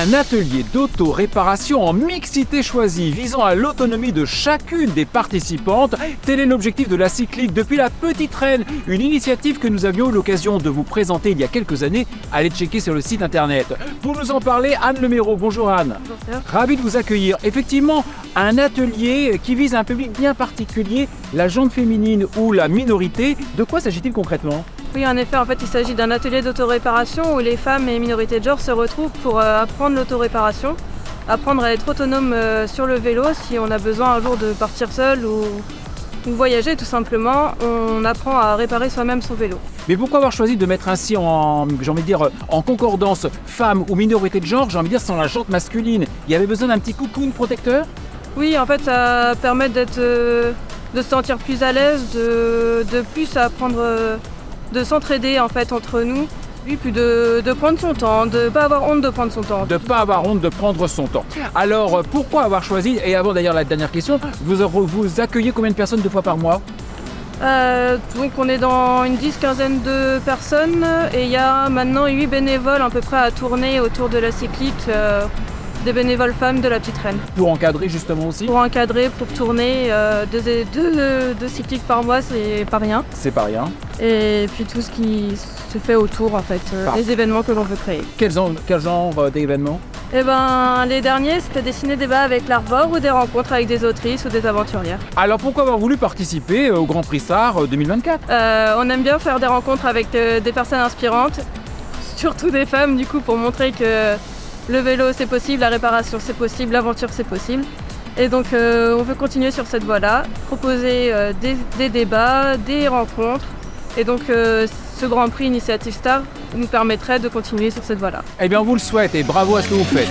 Un atelier d'auto-réparation en mixité choisie visant à l'autonomie de chacune des participantes. Tel est l'objectif de la Cyclique depuis la Petite Reine, une initiative que nous avions eu l'occasion de vous présenter il y a quelques années. Allez checker sur le site internet. Pour nous en parler, Anne Leméro. Bonjour Anne. Bonjour. Ravi de vous accueillir. Effectivement, un atelier qui vise un public bien particulier, la gente féminine ou la minorité. De quoi s'agit-il concrètement ? Oui, en effet, il s'agit d'un atelier d'autoréparation où les femmes et minorités de genre se retrouvent pour apprendre l'autoréparation, apprendre à être autonome sur le vélo si on a besoin un jour de partir seul ou voyager tout simplement. On apprend à réparer soi-même son vélo. Mais pourquoi avoir choisi de mettre ainsi en concordance femmes ou minorités de genre, sans la jante masculine ? Il y avait besoin d'un petit cocoon protecteur ? Oui, en fait, ça permet de se sentir plus à l'aise, de plus apprendre, de s'entraider en fait entre nous. Oui, puis de prendre son temps, de ne pas avoir honte de prendre son temps. De ne pas avoir honte de prendre son temps. Alors, pourquoi avoir choisi, et avant d'ailleurs la dernière question, vous accueillez combien de personnes 2 fois par mois ? Donc on est dans une 10-15aine de personnes et il y a maintenant 8 bénévoles à peu près à tourner autour de la Cyclique, des bénévoles femmes de la Petite Reine. Pour encadrer justement aussi ? Pour encadrer, pour tourner, deux cycliques par mois, c'est pas rien. C'est pas rien. Et puis tout ce qui se fait autour en fait, les événements que l'on veut créer. Quel genre d'événements ? Eh ben, les derniers, c'était des ciné-débats avec l'Arvor ou des rencontres avec des autrices ou des aventurières. Alors pourquoi avoir voulu participer au Grand Prix SAR 2024 ? On aime bien faire des rencontres avec des personnes inspirantes, surtout des femmes du coup, pour montrer que le vélo c'est possible, la réparation c'est possible, l'aventure c'est possible. Et donc on veut continuer sur cette voie-là, proposer des débats, des rencontres. Et donc ce Grand Prix Initiative Star nous permettrait de continuer sur cette voie-là. Eh bien on vous le souhaite et bravo à ce que vous faites.